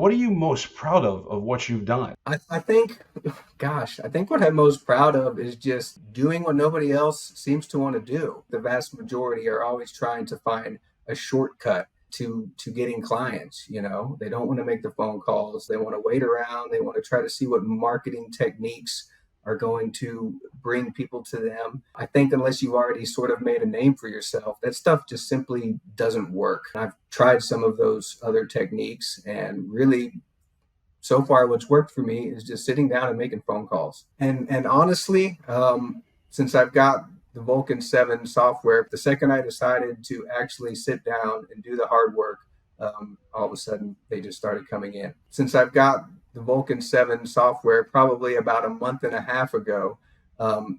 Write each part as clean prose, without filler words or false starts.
what are you most proud of what you've done? I think, gosh, I think what I'm most proud of is just doing what nobody else seems to want to do. The vast majority are always trying to find a shortcut to getting clients. They don't want to make the phone calls. They want to wait around. They want to try to see what marketing techniques are going to bring people to them. I think unless you already sort of made a name for yourself, that stuff just simply doesn't work. I've tried some of those other techniques, and really so far what's worked for me is just sitting down and making phone calls. And honestly, since I've got the Vulcan 7 software, the second I decided to actually sit down and do the hard work, all of a sudden they just started coming in. Since I've got the Vulcan 7 software probably about a month and a half ago,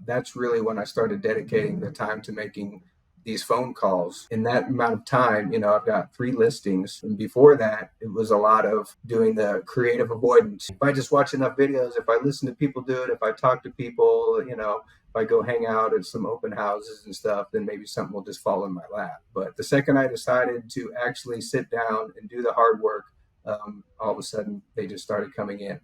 that's really when I started dedicating the time to making these phone calls. In that amount of time, I've got 3 listings. And before that, it was a lot of doing the creative avoidance. If I just watch enough videos, if I listen to people do it, if I talk to people, if I go hang out at some open houses and stuff, then maybe something will just fall in my lap. But the second I decided to actually sit down and do the hard work, all of a sudden they just started coming in.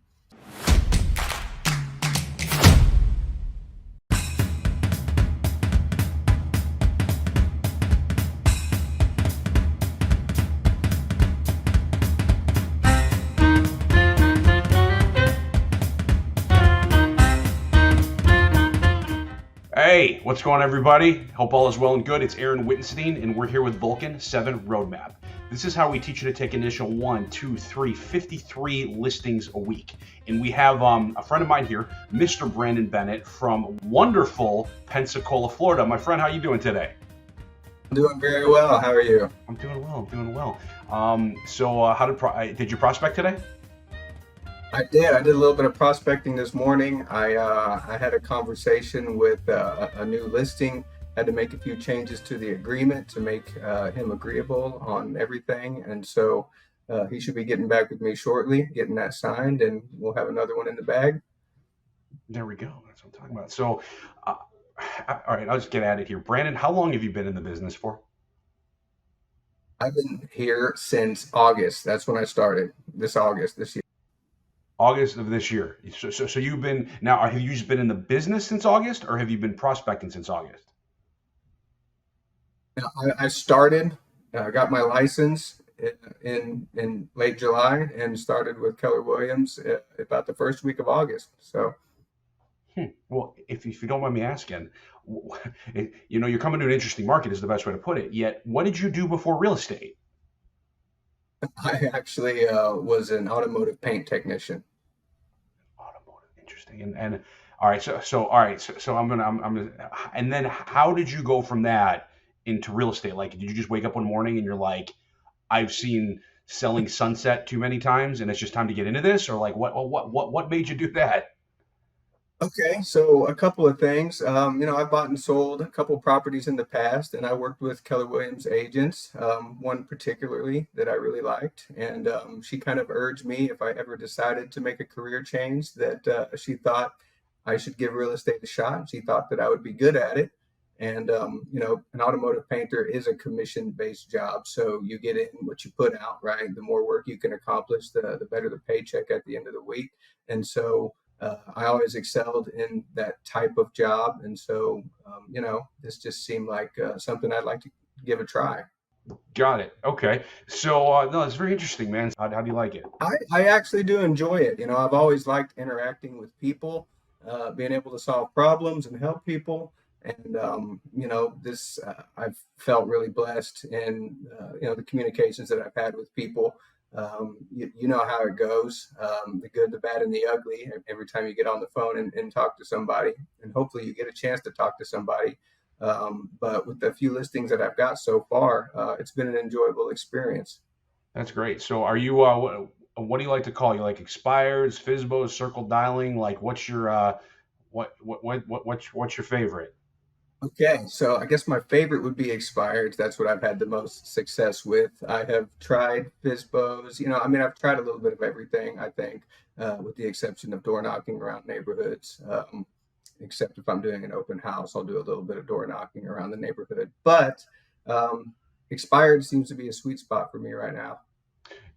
Hey, what's going on, everybody? Hope all is well and good. It's Aaron Wittenstein, and we're here with Vulcan7 Roadmap. This is how we teach you to take initial 1, 2, 3, 53 listings a week. And we have a friend of mine here, Mr. Brandon Bennett from wonderful Pensacola, Florida. My friend, how you doing today? I'm doing very well. How are you? I'm doing well. Did you prospect today? I did. I did a little bit of prospecting this morning. I had a conversation with a new listing. Had to make a few changes to the agreement to make him agreeable on everything, and so he should be getting back with me shortly, getting that signed, and we'll have another one in the bag. There we go. That's what I'm talking about. So, all right, I'll just get at it here. Brandon, how long have you been in the business for? I've been here since August. That's when I started. This August this year. August of this year. So you've been now. Have you just been in the business since August, or have you been prospecting since August? Now, I started, got my license in late July, and started with Keller Williams about the first week of August. So. Well, if you don't mind me asking, you're coming to an interesting market is the best way to put it. Yet, what did you do before real estate? I actually was an automotive paint technician. Automotive, interesting. And all right, all right, so I'm gonna, and then how did you go from that into real estate? Like, did you just wake up one morning and you're like, I've seen selling sunset too many times, and it's just time to get into this, or like, what made you do that? Okay, so a couple of things. I've bought and sold a couple of properties in the past, and I worked with Keller Williams agents, one particularly that I really liked. And she kind of urged me, if I ever decided to make a career change, that she thought I should give real estate a shot. She thought that I would be good at it. And, an automotive painter is a commission-based job. So you get in what you put out, right? The more work you can accomplish, the better the paycheck at the end of the week. And so I always excelled in that type of job. And so, this just seemed like something I'd like to give a try. Got it. Okay. So no, it's very interesting, man. How do you like it? I actually do enjoy it. I've always liked interacting with people, being able to solve problems and help people. And, I've felt really blessed in, the communications that I've had with people. You know how it goes, the good, the bad, and the ugly, every time you get on the phone and talk to somebody, and hopefully you get a chance to talk to somebody. But with the few listings that I've got so far, it's been an enjoyable experience. That's great. So are you what do you like to call you like expires, FISBOs, circle dialing? Like what's your what's your favorite? Okay, so I guess my favorite would be expired. That's what I've had the most success with. I have tried FISBOs. I've tried a little bit of everything, I think, with the exception of door knocking around neighborhoods. Except if I'm doing an open house, I'll do a little bit of door knocking around the neighborhood. But expired seems to be a sweet spot for me right now.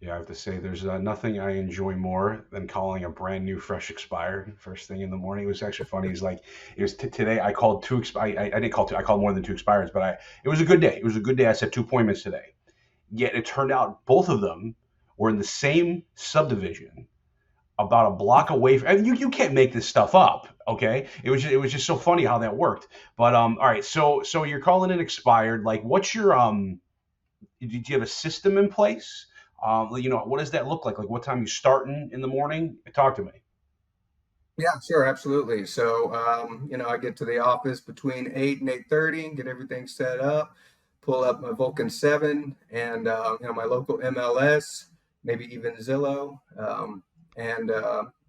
Yeah, I have to say, there's nothing I enjoy more than calling a brand new, fresh expired first thing in the morning. It was actually funny. It's like it was today. I called two. I didn't call two. I called more than two expires, but it was a good day. It was a good day. I set 2 appointments today. Yet it turned out both of them were in the same subdivision, about a block away from. And you can't make this stuff up. Okay, it was just so funny how that worked. But all right. So you're calling it expired. Like, what's your do you have a system in place? What does that look like? Like, what time you starting in the morning? Talk to me. Yeah, sure, absolutely. So, I get to the office between 8 and 8:30, get everything set up, pull up my Vulcan 7 and my local MLS, maybe even Zillow, and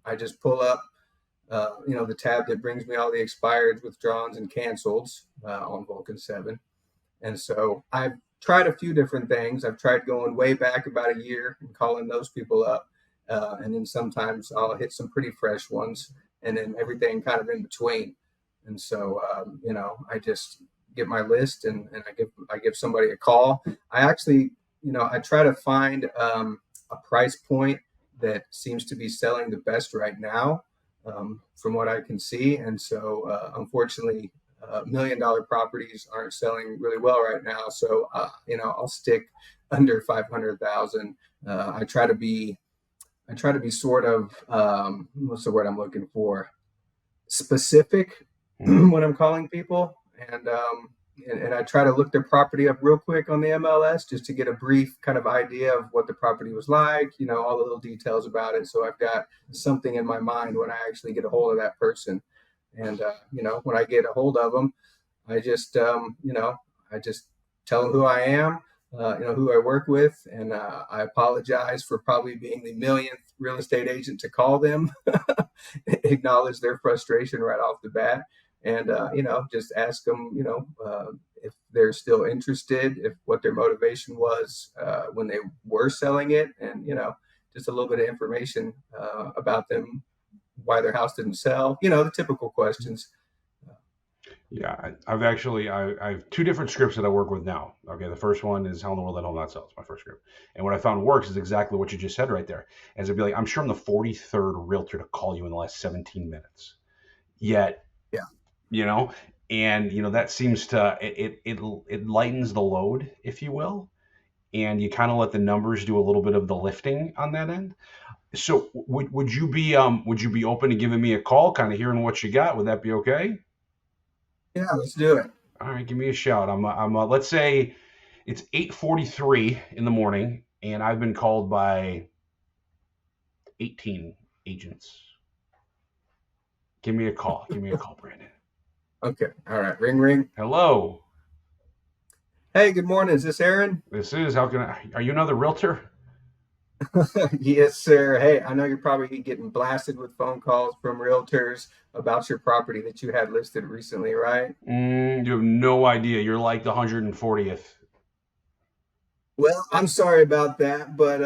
I just pull up the tab that brings me all the expireds, withdrawns, and canceleds on Vulcan 7. And so I've tried a few different things. I've tried going way back about a year and calling those people up. And then sometimes I'll hit some pretty fresh ones and then everything kind of in between. And so, I just get my list and I give somebody a call. I actually, I try to find a price point that seems to be selling the best right now, from what I can see. And so, unfortunately, $1 million properties aren't selling really well right now. So, I'll stick under 500,000. I try to be sort of, what's the word I'm looking for? Specific Mhm. when I'm calling people, and I try to look their property up real quick on the MLS just to get a brief kind of idea of what the property was like, all the little details about it. So I've got something in my mind when I actually get a hold of that person, and when I get a hold of them, I just tell them who I am, who I work with, and I apologize for probably being the millionth real estate agent to call them, acknowledge their frustration right off the bat, and just ask them, if they're still interested, if what their motivation was when they were selling it, and just a little bit of information about them, why their house didn't sell, the typical questions. Yeah, I have two different scripts that I work with now. Okay, the first one is how in the world that home not sell. It's my first script, and what I found works is exactly what you just said right there. As it'd be like, I'm sure I'm the 43rd realtor to call you in the last 17 minutes. Yet, Yeah. you know, and that seems to it lightens the load, if you will, and you kind of let the numbers do a little bit of the lifting on that end. So would you be open to giving me a call, kind of hearing what you got? Would that be okay? Yeah, let's do it. All right, give me a shout. Let's say it's 8:43 in the morning, and I've been called by 18 agents. Give me a call. Give me a call, Brandon. Okay. All right. Ring, ring. Hello. Hey, good morning. Is this Aaron? This is how can I? Are you another realtor? Yes, sir. Hey, I know you're probably getting blasted with phone calls from realtors about your property that you had listed recently, right? You have no idea. You're like the 140th. Well, I'm sorry about that, but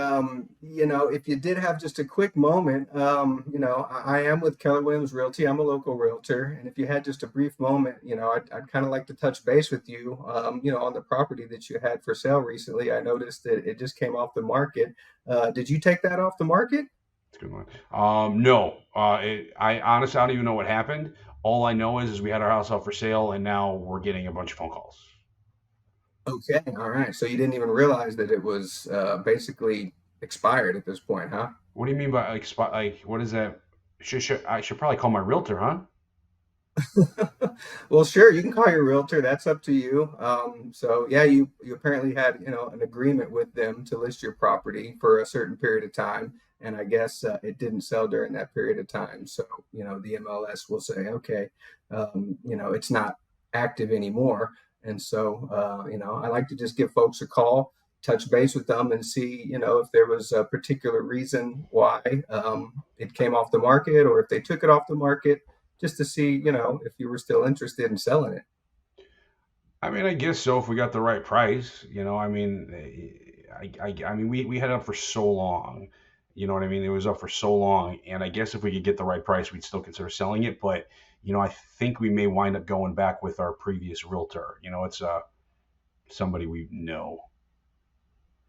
if you did have just a quick moment, I am with Keller Williams Realty. I'm a local realtor, and if you had just a brief moment, I'd kind of like to touch base with you, on the property that you had for sale recently. I noticed that it just came off the market. Did you take that off the market? It's a good one. No. I honestly, I don't even know what happened. All I know is we had our house up for sale, and now we're getting a bunch of phone calls. Okay, all right. So you didn't even realize that it was basically expired at this point, huh? What do you mean by like spot? Like, what is that? I should probably call my realtor, huh? Well, sure, you can call your realtor. That's up to you. So yeah, you apparently had an agreement with them to list your property for a certain period of time, and I guess it didn't sell during that period of time. So the MLS will say, okay, it's not active anymore, and so I like to just give folks a call, touch base with them, and see if there was a particular reason why it came off the market, or if they took it off the market, just to see, if you were still interested in selling it. I mean, I guess so if we got the right price. I mean, I mean, we had it up for so long. You know what I mean? It was up for so long, and I guess if we could get the right price, we'd still consider selling it. But I think we may wind up going back with our previous realtor. It's somebody we know.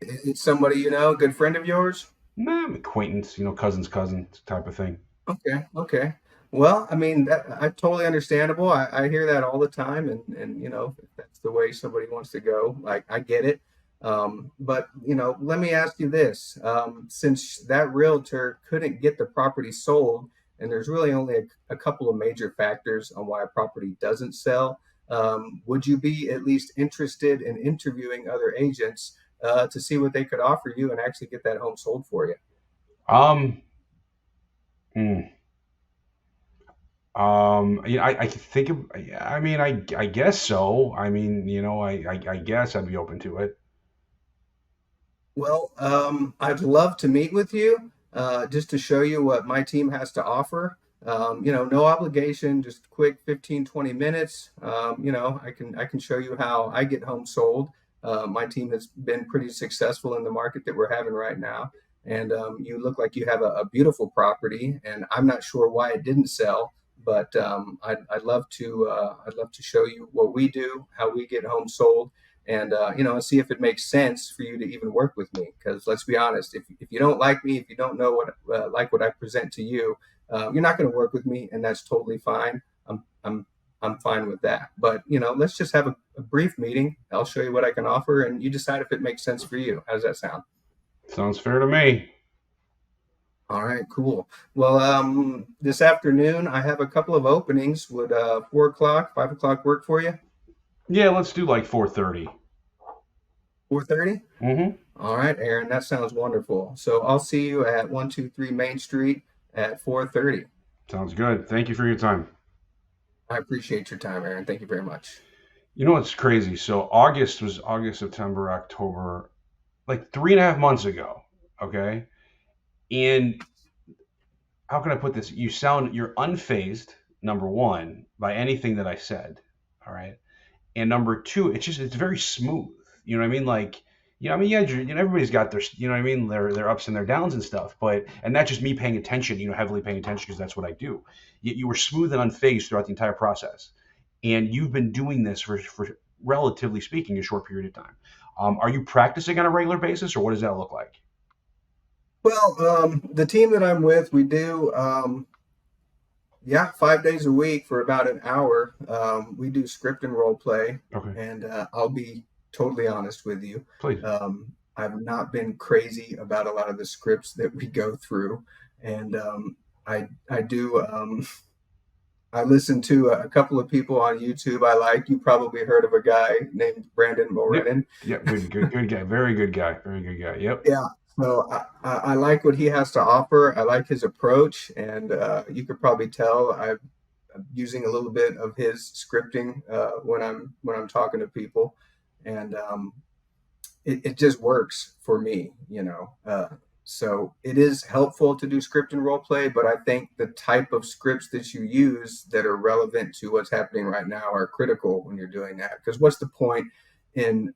It's somebody you know, a good friend of yours? Nah, acquaintance, cousin's cousin type of thing. Okay, okay. Well, I mean, I totally understandable. I hear that all the time, and if that's the way somebody wants to go, like I get it. But let me ask you this: since that realtor couldn't get the property sold, and there's really only a couple of major factors on why a property doesn't sell, would you be at least interested in interviewing other agents to see what they could offer you and actually get that home sold for you? Um, hmm. I think of, I mean, I guess so. I mean, I guess I'd be open to it. Well, I'd love to meet with you just to show you what my team has to offer. No obligation, just quick 15, 20 minutes. I can show you how I get home sold. My team has been pretty successful in the market that we're having right now. And you look like you have a beautiful property, and I'm not sure why it didn't sell, but I'd love to show you what we do, how we get home sold, and see if it makes sense for you to even work with me. Because let's be honest, if you don't like me, if you don't know what I present to you, you're not going to work with me, and that's totally fine. I'm fine with that. But let's just have a brief meeting. I'll show you what I can offer, and you decide if it makes sense for you. How does that sound? Sounds fair to me. All right, cool. Well, this afternoon I have a couple of openings. Would 4 o'clock, 5 o'clock work for you? Yeah, let's do like 4:30. 4:30. Mm-hmm. All right, Aaron, that sounds wonderful. So I'll see you at 123 Main Street at 4:30. Sounds good. Thank you for your time. I appreciate your time, Aaron. Thank you very much. You know what's crazy? So August was August, September, October, like 3.5 months ago. Okay. And how can I put this? You're unfazed, number one, by anything that I said. All right. And number two, it's very smooth. You know what I mean? Like, I mean, yeah, everybody's got their, you know what I mean, their ups and their downs and stuff. But and that's just me paying attention, heavily paying attention because that's what I do. Yet you were smooth and unfazed throughout the entire process, and you've been doing this for relatively speaking a short period of time. Are you practicing on a regular basis, or what does that look like? Well, the team that I'm with, we do, yeah, 5 days a week for about an hour. We do script and role play, Okay, and I'll be totally honest with you. please. I've not been crazy about a lot of the scripts that we go through, and I do. I listen to a couple of people on YouTube I like. You probably heard of a guy named Brandon Yep. Bennett. Yep. Good guy. Very good guy. Very good guy. Yep. Yeah. So I like what he has to offer. I like his approach, and you could probably tell I'm using a little bit of his scripting when I'm talking to people, and it just works for me. So it is helpful to do script and role play, but I think the type of scripts that you use that are relevant to what's happening right now are critical when you're doing that. Because what's the point in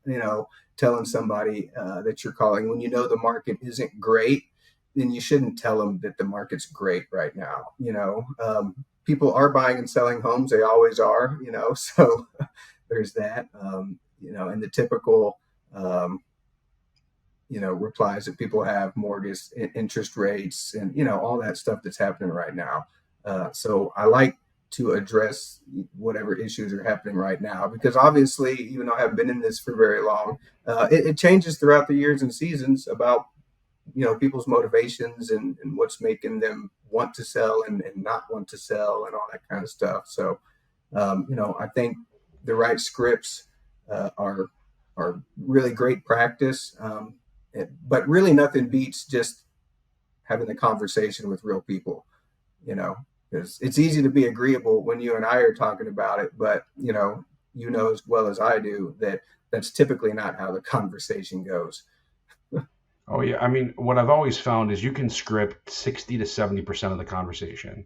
telling somebody that you're calling when you know the market isn't great? Then you shouldn't tell them that the market's great right now. People are buying and selling homes; they always are. So there's that. And the typical um, replies that people have, mortgage interest rates, and all that stuff that's happening right now. So I like to address whatever issues are happening right now because obviously, even though I haven't been in this for very long, it changes throughout the years and seasons about people's motivations and what's making them want to sell and not want to sell and all that kind of stuff. So I think the right scripts are really great practice. But really, nothing beats just having the conversation with real people. You know, because it's easy to be agreeable when you and I are talking about it, but as well as I do that that's typically not how the conversation goes. Oh yeah, I mean, what I've always found is you can script 60 to 70% of the conversation.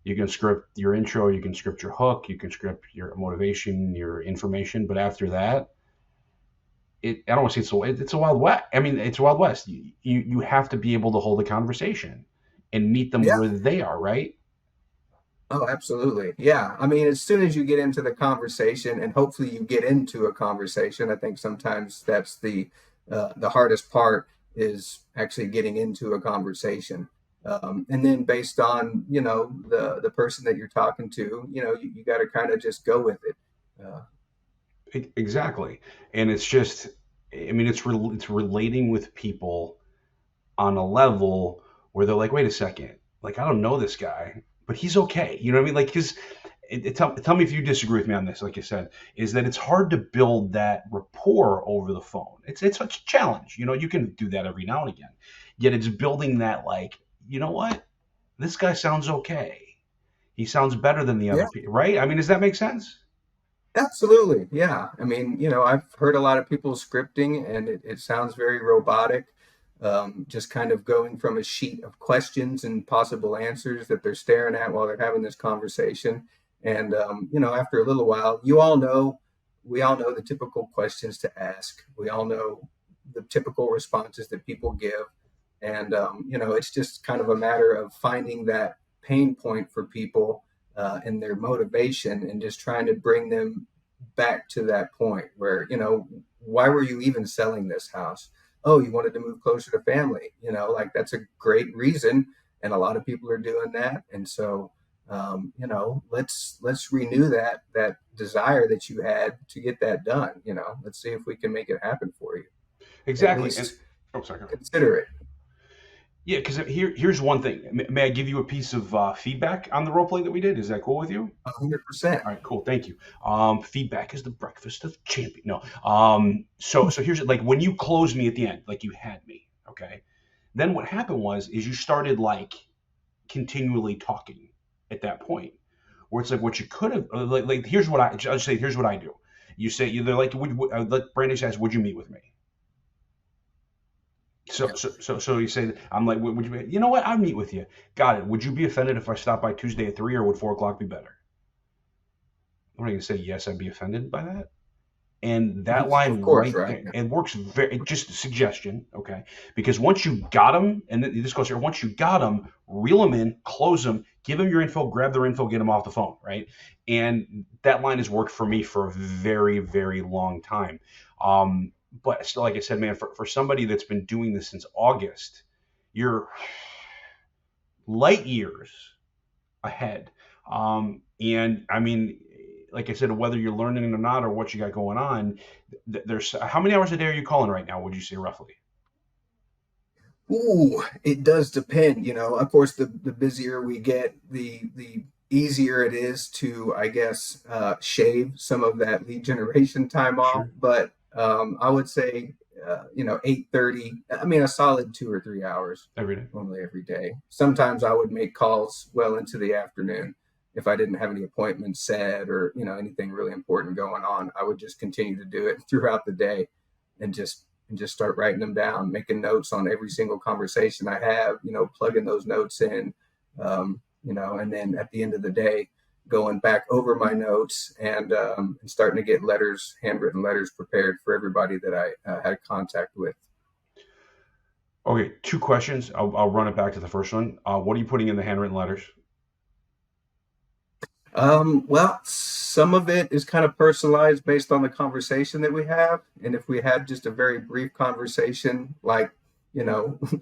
You can script your intro, you can script your hook, you can script your motivation, your information, but after that, I don't want to say it's a wild west. I mean, it's a wild west. You have to be able to hold a conversation and meet them Yeah. where they are, right? Oh, absolutely. Yeah. I mean, as soon as you get into the conversation and hopefully you get into a conversation, I think sometimes that's The hardest part is actually getting into a conversation. And then based on, the person that you're talking to, you got to kind of just go with it. Uh, Exactly. And it's just, I mean, it's relating with people on a level where they're like, wait a second, like I don't know this guy, but he's okay. You know what I mean? Like, because tell me if you disagree with me on this. Like I said, is that it's hard to build that rapport over the phone. It's such a challenge. You know, you can do that every now and again. Yet it's building that, like, you know what? This guy sounds okay. He sounds better than the yeah, other people, right? I mean, does that make sense? absolutely. Yeah. I mean, I've heard a lot of people scripting and it sounds very robotic. Just kind of going from a sheet of questions and possible answers that they're staring at while they're having this conversation. And, after a little while, we all know the typical questions to ask. We all know the typical responses that people give. And, it's just kind of a matter of finding that pain point for people and their motivation and just trying to bring them back to that point where, why were you even selling this house? Oh, you wanted to move closer to family. Like that's a great reason. And a lot of people are doing that. And so, let's renew that desire that you had to get that done. Let's see if we can make it happen for you. At Exactly. And least oh, sorry. consider it. Yeah, because here's one thing. May I give you a piece of feedback on the role play that we did? Is that cool with you? 100%. All right, cool. Thank you. Feedback is the breakfast of champion. No. So here's it. Like when you closed me at the end, like you had me. Okay. Then what happened is you started like continually talking at that point, where it's like what you could have like. Here's what I just say. Here's what I do. You say they're like, like Brandon says, would you meet with me? So, Yeah. so you say, I'm like, would you? You know what? I'd meet with you. Got it. Would you be offended if I stopped by Tuesday at 3, or would 4 o'clock be better? I'm not gonna say yes. I'd be offended by that. And that Of line course, right right? there, it works very. Just a suggestion, okay? Because once you got them, and this goes here. Once you got them, reel them in, close them, give them your info, grab their info, get them off the phone, right? And that line has worked for me for a very, very long time. But still, like I said, man, for somebody that's been doing this since August, you're light years ahead. And I mean, like I said, whether you're learning or not, or what you got going on, there's how many hours a day are you calling right now? Would you say roughly? Ooh, it does depend. Of course, the busier we get, the easier it is to, I guess, shave some of that lead generation time off. Sure. But I would say, 8:30. I mean, a solid 2 or 3 hours Every day. normally every day. Sometimes I would make calls well into the afternoon if I didn't have any appointments set or anything really important going on. I would just continue to do it throughout the day and just start writing them down, making notes on every single conversation I have, plugging those notes in, and then at the end of the day, going back over my notes and starting to get letters, handwritten letters prepared for everybody that I had contact with. Okay, two questions. I'll run it back to the first one. What are you putting in the handwritten letters? Well, some of it is kind of personalized based on the conversation that we have. And if we had just a very brief conversation, like,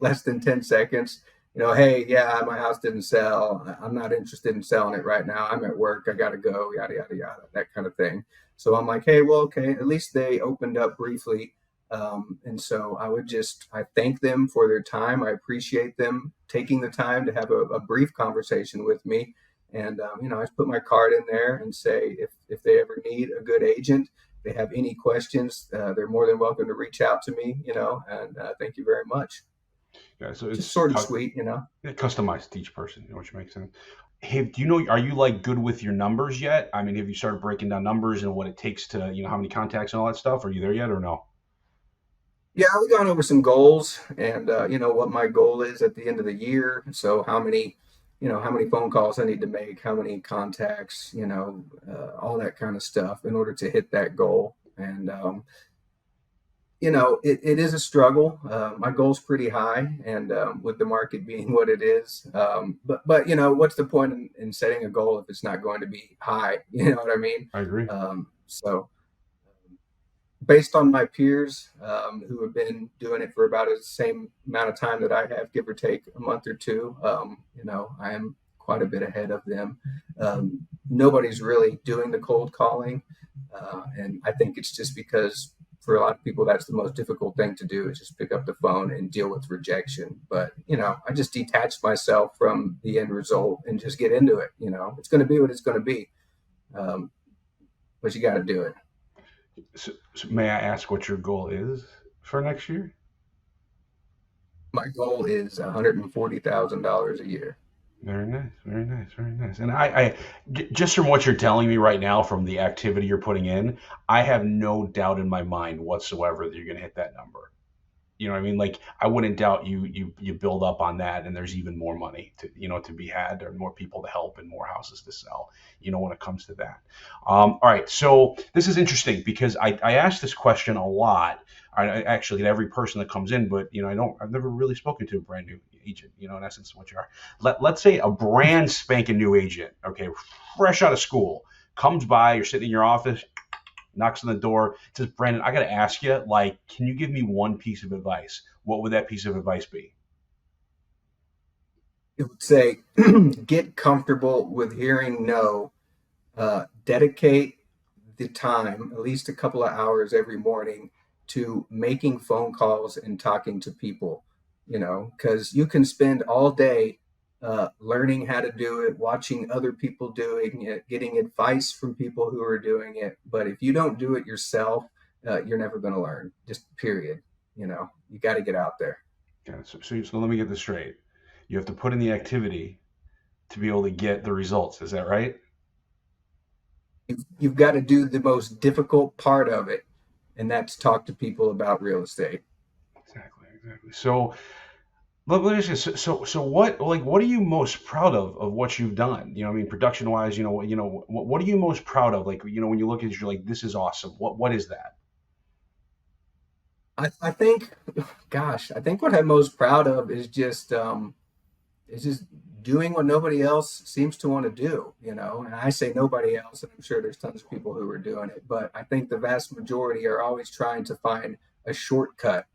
less than 10 seconds, hey, yeah, my house didn't sell. I'm not interested in selling it right now. I'm at work. I got to go, yada, yada, yada, that kind of thing. So I'm like, hey, well, okay, at least they opened up briefly. And so I thank them for their time. I appreciate them taking the time to have a brief conversation with me. And I just put my card in there and say if they ever need a good agent, they have any questions, they're more than welcome to reach out to me. And thank you very much. Yeah, so Just it's short and sweet. customized to each person, which makes sense. Hey, do you know? Are you like good with your numbers yet? I mean, have you started breaking down numbers and what it takes to, how many contacts and all that stuff? Are you there yet or no? Yeah, we've gone over some goals and what my goal is at the end of the year. So how many phone calls I need to make, how many contacts, all that kind of stuff in order to hit that goal. And it is a struggle. My goal's pretty high, and with the market being what it is, but what's the point in setting a goal if it's not going to be high? You know what I mean? I agree. So Based on my peers who have been doing it for about the same amount of time that I have, give or take a month or two, I am quite a bit ahead of them. Nobody's really doing the cold calling, and I think it's just because for a lot of people that's the most difficult thing to do is just pick up the phone and deal with rejection. But I just detached myself from the end result and just get into it. It's going to be what it's going to be, um, but you got to do it. So may I ask what your goal is for next year? My goal is $140,000 a year. Very nice, very nice, very nice. And just from what you're telling me right now, from the activity you're putting in, I have no doubt in my mind whatsoever that you're going to hit that number. You know what I mean? Like I wouldn't doubt you build up on that, and there's even more money to be had, or more people to help, and more houses to sell. When it comes to that. All right, so this is interesting because I ask this question a lot. Actually to every person that comes in, but I've never really spoken to a brand new agent. In essence, what you are. Let's say a brand spanking new agent, okay, fresh out of school, comes by. You're sitting in your office, knocks on the door, says, Brandon, I got to ask you, like, can you give me one piece of advice? What would that piece of advice be? It would say, get comfortable with hearing no. Dedicate the time, at least a couple of hours every morning, to making phone calls and talking to people. Because you can spend all day learning how to do it, watching other people doing it, getting advice from people who are doing it. But if you don't do it yourself, you're never going to learn. Just period. You got to get out there. Yeah, so let me get this straight. You have to put in the activity to be able to get the results. Is that right? You've got to do the most difficult part of it, and that's talk to people about real estate. Exactly, exactly. So let me just so what are you most proud of what you've done? I mean, production wise, what are you most proud of? Like, when you look at it, you're like, this is awesome. What is that? I think, gosh, I think what I'm most proud of is just doing what nobody else seems to want to do. And I say nobody else, and I'm sure there's tons of people who are doing it, but I think the vast majority are always trying to find a shortcut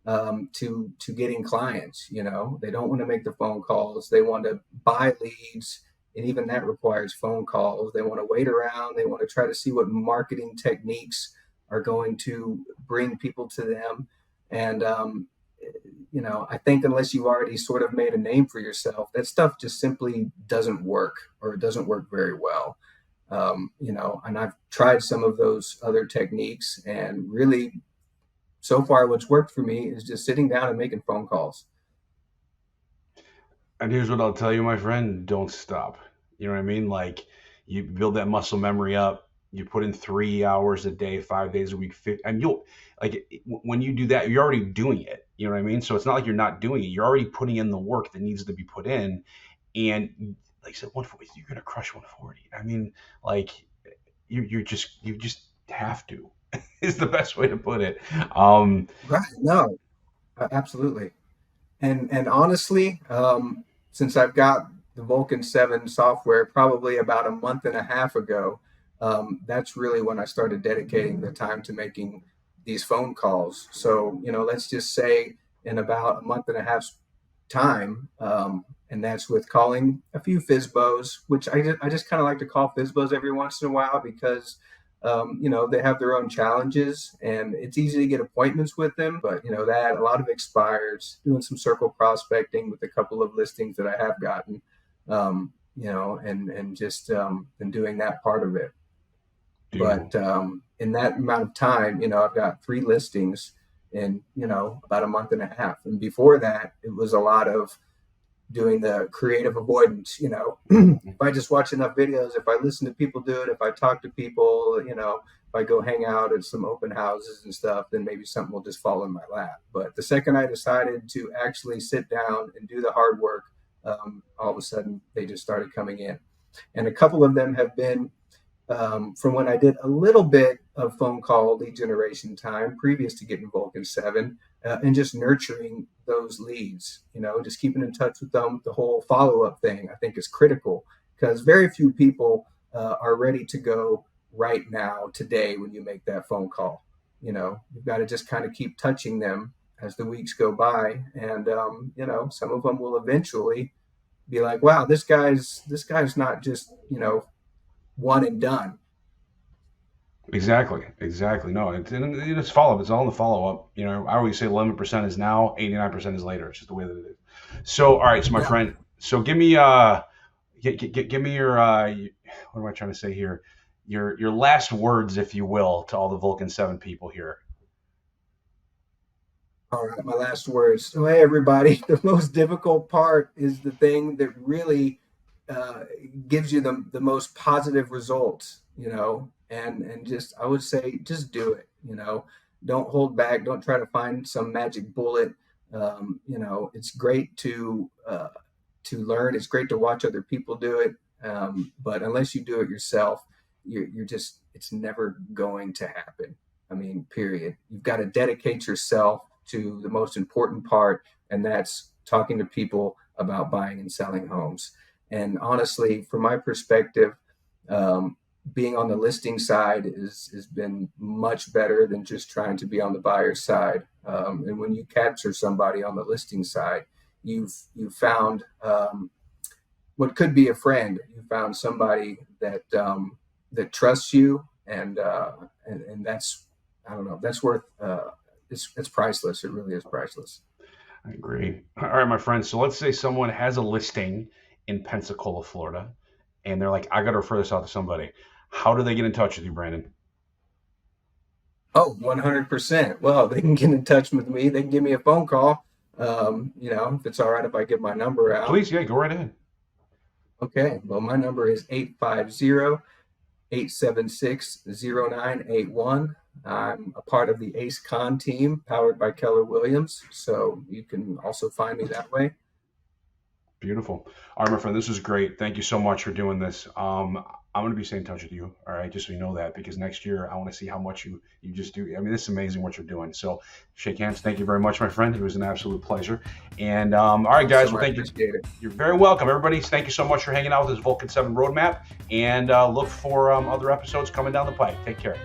to getting clients. They don't want to make the phone calls. They want to buy leads, and even that requires phone calls. They want to wait around. They want to try to see what marketing techniques are going to bring people to them. And I think unless you've already sort of made a name for yourself, that stuff just simply doesn't work, or it doesn't work very well. And I've tried some of those other techniques, and really, so far, what's worked for me is just sitting down and making phone calls. And here's what I'll tell you, my friend: don't stop. You know what I mean? Like, you build that muscle memory up. You put in 3 hours a day, 5 days a week, and you'll like when you do that, you're already doing it. You know what I mean? So it's not like you're not doing it. You're already putting in the work that needs to be put in, and like I said, 140, you're gonna crush 140. I mean, like you just have to. Is the best way to put it. Right. No, absolutely. And honestly, since I've got the Vulcan 7 software probably about a month and a half ago, that's really when I started dedicating the time to making these phone calls. So, let's just say in about a month and a half's time, and that's with calling a few FISBOs, which I just kind of like to call FISBOs every once in a while because they have their own challenges, and it's easy to get appointments with them, but that a lot of expires, doing some circle prospecting with a couple of listings that I have gotten, and just and doing that part of it. Do But in that amount of time, I've got 3 listings in, about a month and a half. And before that, it was a lot of doing the creative avoidance. If I just watch enough videos, if I listen to people do it, if I talk to people, if I go hang out at some open houses and stuff, then maybe something will just fall in my lap. But the second I decided to actually sit down and do the hard work, all of a sudden they just started coming in. And a couple of them have been from when I did a little bit of phone call lead generation time previous to getting Vulcan 7, and just nurturing those leads, just keeping in touch with them. The whole follow up thing I think is critical because very few people are ready to go right now, today, when you make that phone call. You've got to just kind of keep touching them as the weeks go by, and some of them will eventually be like, wow, this guy's not just one and done. Exactly. No, it's follow up. It's all in the follow up. I always say 11% is now, 89% is later. It's just the way that it is. So, all right, so my Yeah. friend, so give me give me your what am I trying to say here? Your last words, if you will, to all the Vulcan 7 people here. All right, my last words. So, hey, everybody, the most difficult part is the thing that really uh, gives you the most positive results, and just, I would say, just do it, Don't hold back. Don't try to find some magic bullet. It's great to learn. It's great to watch other people do it. But unless you do it yourself, you're just, it's never going to happen. I mean, period. You've got to dedicate yourself to the most important part, and that's talking to people about buying and selling homes. And honestly, from my perspective, um, being on the listing side has been much better than just trying to be on the buyer side. And when you capture somebody on the listing side, you've found what could be a friend. You found somebody that trusts you, and that's, I don't know, that's worth it's priceless. It really is priceless. I agree. All right, my friend. So let's say someone has a listing in Pensacola, Florida, and they're like, I got to refer this out to somebody. How do they get in touch with you, Brandon? Oh, 100%. Well, they can get in touch with me. They can give me a phone call. If it's all right if I give my number out. Please, yeah, go right ahead. Okay. Well, my number is 850-876-0981. I'm a part of the Ace Con team powered by Keller Williams. So you can also find me that way. Beautiful. All right, my friend, this was great. Thank you so much for doing this. I'm going to be staying in touch with you. All right, just so you know that, because next year I want to see how much you just do. I mean, this is amazing what you're doing. So shake hands. Thank you very much, my friend. It was an absolute pleasure. And all right, guys, well, thank you. You're very welcome, everybody. Thank you so much for hanging out with this Vulcan 7 Roadmap, and look for other episodes coming down the pike. Take care.